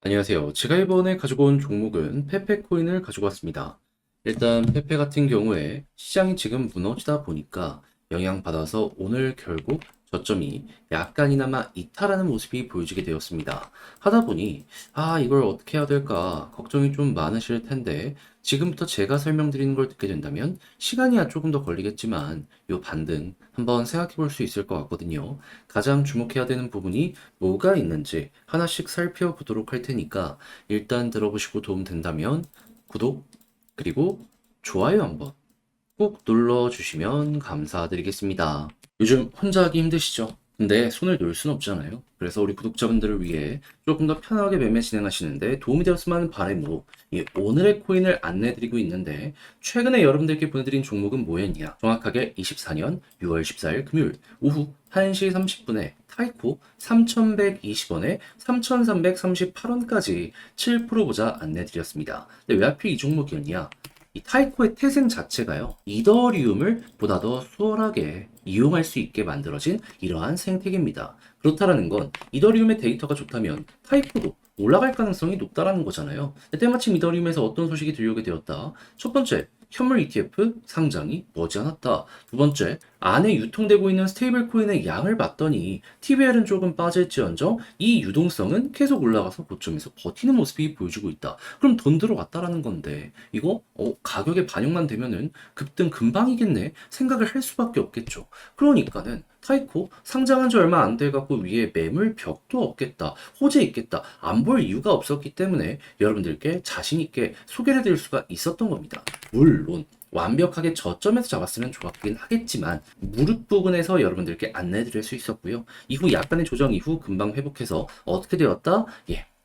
안녕하세요. 제가 이번에 가지고 온 종목은 페페 코인을 가지고 왔습니다. 일단 페페 같은 경우에 시장이 지금 무너지다 보니까 영향받아서 오늘 결국 저점이 약간이나마 이탈하는 모습이 보여지게 되었습니다. 하다 보니 이걸 어떻게 해야 될까 걱정이 좀 많으실 텐데 지금부터 제가 설명드리는 걸 듣게 된다면 시간이 조금 더 걸리겠지만 요 반등 한번 생각해 볼 수 있을 것 같거든요. 가장 주목해야 되는 부분이 뭐가 있는지 하나씩 살펴보도록 할 테니까 일단 들어보시고 도움 된다면 구독 그리고 좋아요 한번 꼭 눌러주시면 감사드리겠습니다. 요즘 혼자 하기 힘드시죠? 근데 손을 놓을 순 없잖아요. 그래서 우리 구독자분들을 위해 조금 더 편하게 매매 진행하시는데 도움이 되었으면 하는 바람으로 이 오늘의 코인을 안내해드리고 있는데 최근에 여러분들께 보내드린 종목은 뭐였냐? 정확하게 24년 6월 14일 금요일 오후 1시 30분에 타이코 3,120원에 3,338원까지 7% 보자 안내드렸습니다. 근데 왜 하필 이 종목이었냐? 이 타이코의 태생 자체가요, 이더리움을 보다 더 수월하게 이용할 수 있게 만들어진 이러한 생태계입니다. 그렇다라는 건 이더리움의 데이터가 좋다면 타이코도 올라갈 가능성이 높다라는 거잖아요. 때마침 이더리움에서 어떤 소식이 들려오게 되었다. 첫 번째, 현물 ETF 상장이 머지않았다. 두 번째, 안에 유통되고 있는 스테이블 코인의 양을 봤더니 TVL은 조금 빠질지언정 이 유동성은 계속 올라가서 고점에서 버티는 모습이 보여주고 있다. 그럼 돈 들어왔다라는 건데 이거 가격에 반영만 되면은 급등 금방이겠네 생각을 할 수밖에 없겠죠. 그러니까는 타이코 상장한 지 얼마 안 돼 갖고 위에 매물 벽도 없겠다. 호재 있겠다. 안 볼 이유가 없었기 때문에 여러분들께 자신 있게 소개를 드릴 수가 있었던 겁니다. 물론 완벽하게 저점에서 잡았으면 좋았긴 하겠지만 무릎 부분에서 여러분들께 안내드릴 수 있었고요. 이후 약간의 조정 이후 금방 회복해서 어떻게 되었다?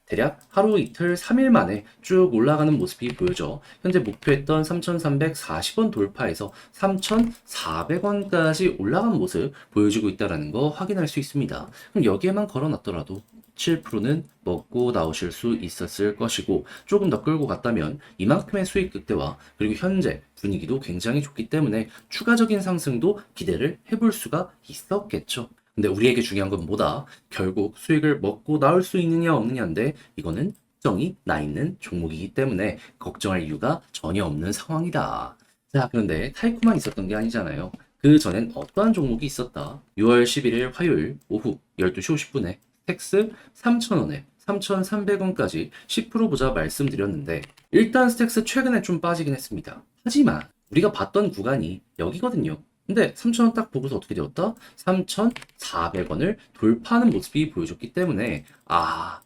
대략 하루 이틀 3일 만에 쭉 올라가는 모습이 보여져 현재 목표했던 3,340원 돌파해서 3,400원까지 올라간 모습 보여주고 있다는 거 확인할 수 있습니다. 그럼 여기에만 걸어놨더라도 7%는 먹고 나오실 수 있었을 것이고 조금 더 끌고 갔다면 이만큼의 수익 극대화 그리고 현재 분위기도 굉장히 좋기 때문에 추가적인 상승도 기대를 해볼 수가 있었겠죠. 근데 우리에게 중요한 건 뭐다? 결국 수익을 먹고 나올 수 있느냐 없느냐인데 이거는 걱정이 나 있는 종목이기 때문에 걱정할 이유가 전혀 없는 상황이다. 자, 그런데 타이코만 있었던 게 아니잖아요. 그 전엔 어떠한 종목이 있었다. 6월 11일 화요일 오후 12시 50분에 스택스 3,000원에 3,300원까지 10% 보자 말씀드렸는데 일단 스택스 최근에 좀 빠지긴 했습니다. 하지만 우리가 봤던 구간이 여기거든요. 근데 3,000원 딱 보고서 어떻게 되었다? 3,400원을 돌파하는 모습이 보여줬기 때문에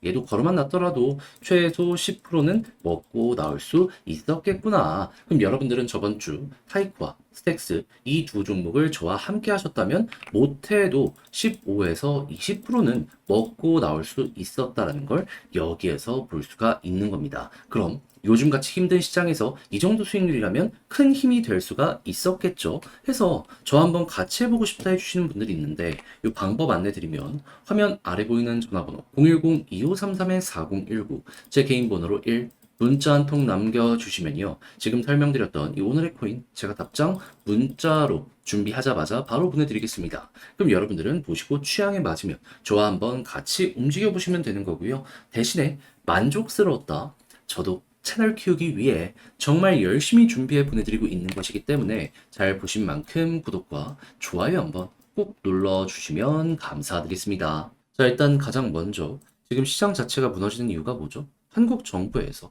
얘도 걸어만 놨더라도 최소 10%는 먹고 나올 수 있었겠구나. 그럼 여러분들은 저번 주 타이코와 스택스 이 두 종목을 저와 함께 하셨다면 못해도 15에서 20%는 먹고 나올 수 있었다라는 걸 여기에서 볼 수가 있는 겁니다. 그럼 요즘같이 힘든 시장에서 이 정도 수익률이라면 큰 힘이 될 수가 있었겠죠. 해서 저 한번 같이 해보고 싶다 해주시는 분들이 있는데 이 방법 안내드리면 화면 아래 보이는 전화번호 010-2533-4019 제 개인 번호로 1 문자 한 통 남겨주시면요. 지금 설명드렸던 이 오늘의 코인 제가 답장 문자로 준비하자마자 바로 보내드리겠습니다. 그럼 여러분들은 보시고 취향에 맞으면 저와 한번 같이 움직여 보시면 되는 거고요. 대신에 만족스러웠다. 저도 채널 키우기 위해 정말 열심히 준비해 보내드리고 있는 것이기 때문에 잘 보신 만큼 구독과 좋아요 한번 꼭 눌러주시면 감사드리겠습니다. 자, 일단 가장 먼저 지금 시장 자체가 무너지는 이유가 뭐죠? 한국 정부에서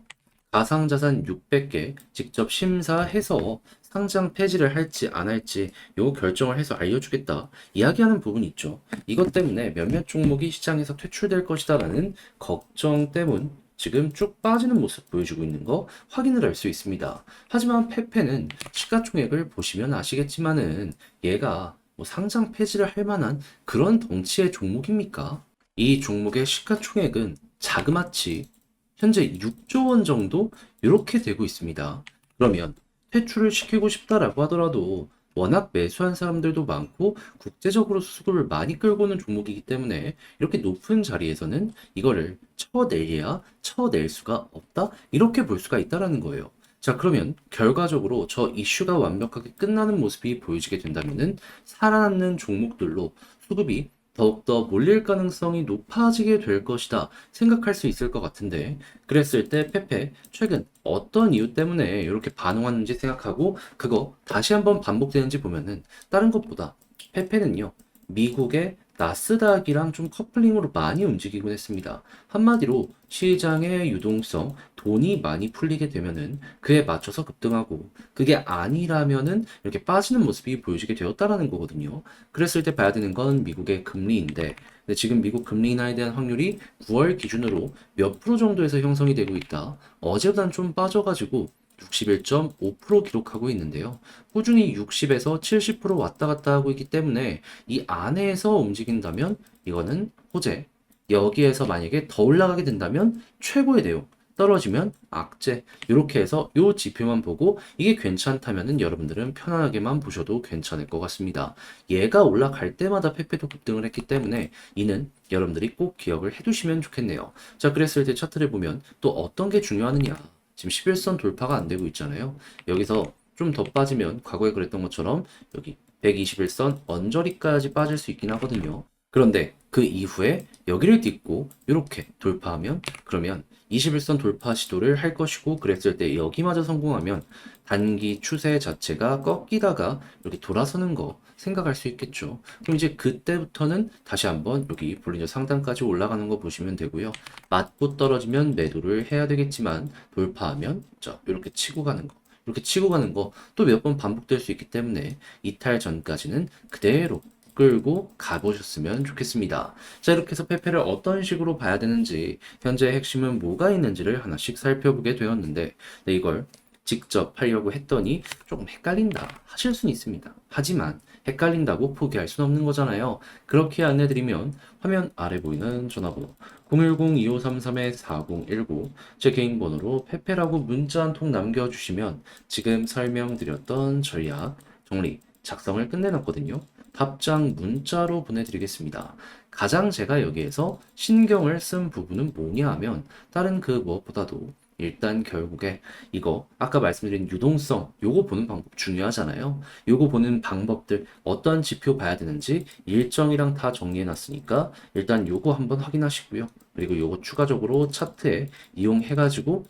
가상자산 600개 직접 심사해서 상장 폐지를 할지 안 할지 요 결정을 해서 알려주겠다 이야기하는 부분이 있죠. 이것 때문에 몇몇 종목이 시장에서 퇴출될 것이다라는 걱정 때문 지금 쭉 빠지는 모습 보여주고 있는 거 확인을 할 수 있습니다. 하지만 페페는 시가총액을 보시면 아시겠지만은 얘가 뭐 상장 폐지를 할 만한 그런 덩치의 종목입니까? 이 종목의 시가총액은 자그마치 현재 6조 원 정도 이렇게 되고 있습니다. 그러면 퇴출을 시키고 싶다라고 하더라도 워낙 매수한 사람들도 많고 국제적으로 수급을 많이 끌고 오는 종목이기 때문에 이렇게 높은 자리에서는 이거를 쳐내야 쳐낼 수가 없다? 이렇게 볼 수가 있다라는 거예요. 자, 그러면 결과적으로 저 이슈가 완벽하게 끝나는 모습이 보여지게 된다면은 살아남는 종목들로 수급이 더욱더 몰릴 가능성이 높아지게 될 것이다 생각할 수 있을 것 같은데, 그랬을 때 페페 최근 어떤 이유 때문에 이렇게 반응하는지 생각하고 그거 다시 한번 반복되는지 보면은, 다른 것보다 페페는요 미국의 나스닥이랑 좀 커플링으로 많이 움직이곤 했습니다. 한마디로 시장의 유동성, 돈이 많이 풀리게 되면은 그에 맞춰서 급등하고, 그게 아니라면은 이렇게 빠지는 모습이 보여지게 되었다라는 거거든요. 그랬을 때 봐야 되는 건 미국의 금리인데, 근데 지금 미국 금리 인하에 대한 확률이 9월 기준으로 몇 프로 정도에서 형성이 되고 있다. 어제보단 좀 빠져가지고 61.5% 기록하고 있는데요. 꾸준히 60에서 70% 왔다 갔다 하고 있기 때문에 이 안에서 움직인다면 이거는 호재. 여기에서 만약에 더 올라가게 된다면 최고의 내용. 떨어지면 악재. 이렇게 해서 이 지표만 보고 이게 괜찮다면은 여러분들은 편안하게만 보셔도 괜찮을 것 같습니다. 얘가 올라갈 때마다 페페도 급등을 했기 때문에 이는 여러분들이 꼭 기억을 해두시면 좋겠네요. 자, 그랬을 때 차트를 보면 또 어떤 게 중요하느냐. 지금 11선 돌파가 안 되고 있잖아요. 여기서 좀 더 빠지면 과거에 그랬던 것처럼 여기 121선 언저리까지 빠질 수 있긴 하거든요. 그런데 그 이후에 여기를 딛고 이렇게 돌파하면, 그러면 21선 돌파 시도를 할 것이고, 그랬을 때 여기마저 성공하면 단기 추세 자체가 꺾이다가 이렇게 돌아서는 거 생각할 수 있겠죠. 그럼 이제 그때부터는 다시 한번 여기 볼린저 상단까지 올라가는 거 보시면 되고요. 맞고 떨어지면 매도를 해야 되겠지만 돌파하면 자 이렇게 치고 가는 거, 이렇게 치고 가는 거 또 몇 번 반복될 수 있기 때문에 이탈 전까지는 그대로 끌고 가보셨으면 좋겠습니다. 자, 이렇게 해서 페페를 어떤 식으로 봐야 되는지, 현재 핵심은 뭐가 있는지를 하나씩 살펴보게 되었는데, 네, 이걸 직접 하려고 했더니 조금 헷갈린다 하실 수는 있습니다. 하지만 헷갈린다고 포기할 수는 없는 거잖아요. 그렇게 안내드리면 화면 아래 보이는 전화번호 010-2533-4019, 제 개인 번호로 페페라고 문자 한 통 남겨주시면 지금 설명드렸던 전략 정리 작성을 끝내놨거든요. 답장 문자로 보내드리겠습니다. 가장 제가 여기에서 신경을 쓴 부분은 뭐냐 하면, 다른 그 무엇보다도 일단 결국에 이거 아까 말씀드린 유동성, 요거 보는 방법 중요하잖아요. 요거 보는 방법들, 어떤 지표 봐야 되는지 일정이랑 다 정리해 놨으니까 일단 요거 한번 확인하시고요. 그리고 요거 추가적으로 차트에 이용해가지고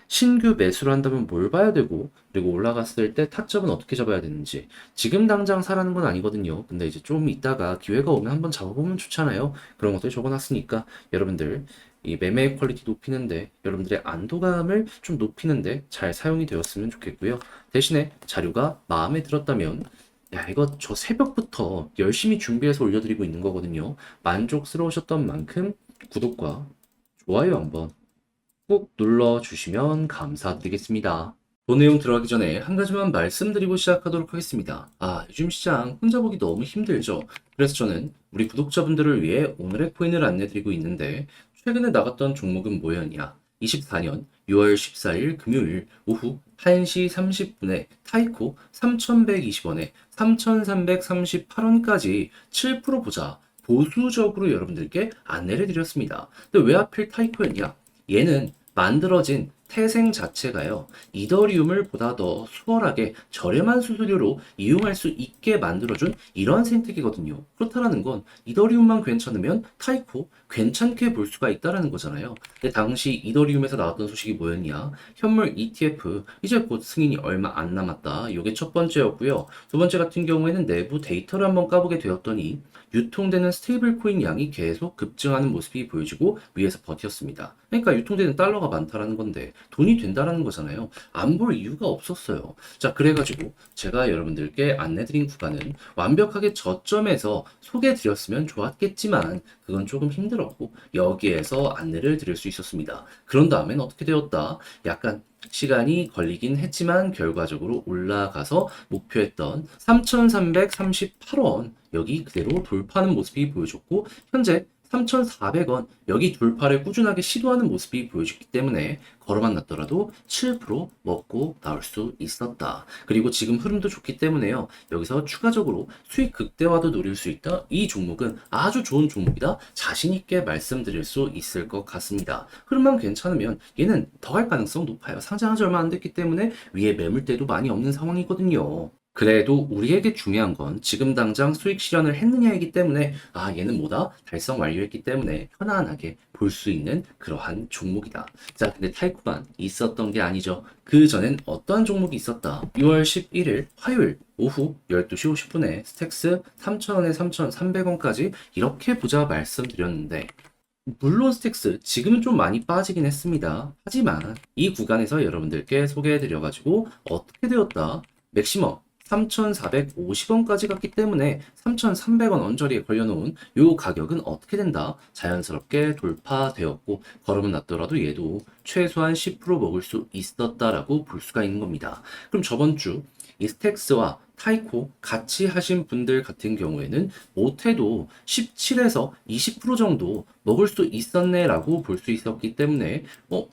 신규 매수를 한다면 뭘 봐야 되고, 그리고 올라갔을 때 타점은 어떻게 잡아야 되는지, 지금 당장 사라는 건 아니거든요. 근데 이제 좀 이따가 기회가 오면 한번 잡아보면 좋잖아요. 그런 것들 적어놨으니까 여러분들 이 매매 퀄리티 높이는데, 여러분들의 안도감을 좀 높이는데 잘 사용이 되었으면 좋겠고요. 대신에 자료가 마음에 들었다면, 야, 이거 저 새벽부터 열심히 준비해서 올려드리고 있는 거거든요. 만족스러우셨던 만큼 구독과 좋아요 한번 꼭 눌러주시면 감사드리겠습니다. 본 내용 들어가기 전에 한 가지만 말씀드리고 시작하도록 하겠습니다. 요즘 시장 혼자 보기 너무 힘들죠? 그래서 저는 우리 구독자분들을 위해 오늘의 코인을 안내드리고 있는데, 최근에 나갔던 종목은 뭐였냐? 24년 6월 14일 금요일 오후 1시 30분에 타이코 3,120원에 3,338원까지 7% 보자 보수적으로 여러분들께 안내를 드렸습니다. 근데 왜 하필 타이코였냐? 얘는 만들어진 태생 자체가요, 이더리움을 보다 더 수월하게 저렴한 수수료로 이용할 수 있게 만들어준 이런 생태계거든요. 그렇다는 건 이더리움만 괜찮으면 타이코 괜찮게 볼 수가 있다라는 거잖아요. 근데 당시 이더리움에서 나왔던 소식이 뭐였냐? 현물 ETF 이제 곧 승인이 얼마 안 남았다. 이게 첫 번째였고요. 두 번째 같은 경우에는 내부 데이터를 한번 까보게 되었더니 유통되는 스테이블 코인 양이 계속 급증하는 모습이 보여지고 위에서 버텼습니다. 그러니까 유통되는 달러가 많다라는 건데 돈이 된다라는 거잖아요. 안 볼 이유가 없었어요. 자, 그래가지고 제가 여러분들께 안내드린 구간은 완벽하게 저점에서 소개해드렸으면 좋았겠지만 그건 조금 힘들었고, 여기에서 안내를 드릴 수 있었습니다. 그런 다음엔 어떻게 되었다? 약간 시간이 걸리긴 했지만 결과적으로 올라가서 목표했던 3,338원 여기 그대로 돌파하는 모습이 보여줬고, 현재 3,400원 여기 돌파를 꾸준하게 시도하는 모습이 보여줬기 때문에 걸어만 놨더라도 7% 먹고 나올 수 있었다. 그리고 지금 흐름도 좋기 때문에요, 여기서 추가적으로 수익 극대화도 노릴 수 있다. 이 종목은 아주 좋은 종목이다, 자신 있게 말씀드릴 수 있을 것 같습니다. 흐름만 괜찮으면 얘는 더 갈 가능성 높아요. 상장한 지 얼마 안 됐기 때문에 위에 매물대도 많이 없는 상황이거든요. 그래도 우리에게 중요한 건 지금 당장 수익 실현을 했느냐이기 때문에 얘는 뭐다? 달성 완료했기 때문에 편안하게 볼 수 있는 그러한 종목이다. 자, 근데 타이코만 있었던 게 아니죠. 그 전엔 어떤 종목이 있었다? 6월 11일 화요일 오후 12시 50분에 스택스 3,000원에 3,300원까지 이렇게 보자 말씀드렸는데 물론 스택스 지금은 좀 많이 빠지긴 했습니다. 하지만 이 구간에서 여러분들께 소개해드려가지고 어떻게 되었다? 맥시멈 3,450원까지 갔기 때문에 3,300원 언저리에 걸려놓은 요 가격은 어떻게 된다? 자연스럽게 돌파되었고 걸음은 낮더라도 얘도 최소한 10% 먹을 수 있었다라고 볼 수가 있는 겁니다. 그럼 저번 주 이 스택스와 타이코 같이 하신 분들 같은 경우에는 못해도 17에서 20% 정도 먹을 수 있었네라고 볼 수 있었기 때문에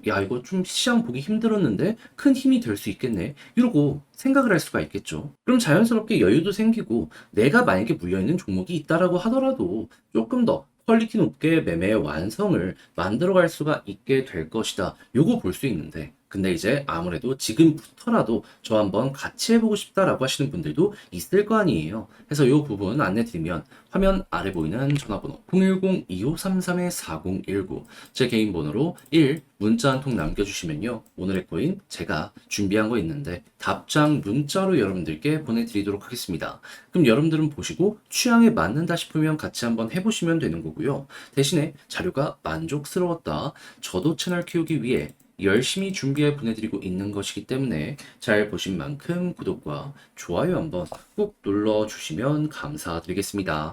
야 이거 좀 시장 보기 힘들었는데 큰 힘이 될 수 있겠네 이러고 생각을 할 수가 있겠죠. 그럼 자연스럽게 여유도 생기고 내가 만약에 물려있는 종목이 있다라고 하더라도 조금 더 퀄리티 높게 매매의 완성을 만들어갈 수가 있게 될 것이다. 요거 볼 수 있는데 근데 이제 아무래도 지금부터라도 저 한번 같이 해보고 싶다라고 하시는 분들도 있을 거 아니에요. 그래서 이 부분 안내 드리면 화면 아래 보이는 전화번호 010-2533-4019 제 개인 번호로 1 문자 한 통 남겨주시면요. 오늘의 코인 제가 준비한 거 있는데 답장 문자로 여러분들께 보내드리도록 하겠습니다. 그럼 여러분들은 보시고 취향에 맞는다 싶으면 같이 한번 해보시면 되는 거고요. 대신에 자료가 만족스러웠다. 저도 채널 키우기 위해 열심히 준비해 보내드리고 있는 것이기 때문에 잘 보신 만큼 구독과 좋아요 한번 꾹 눌러주시면 감사드리겠습니다.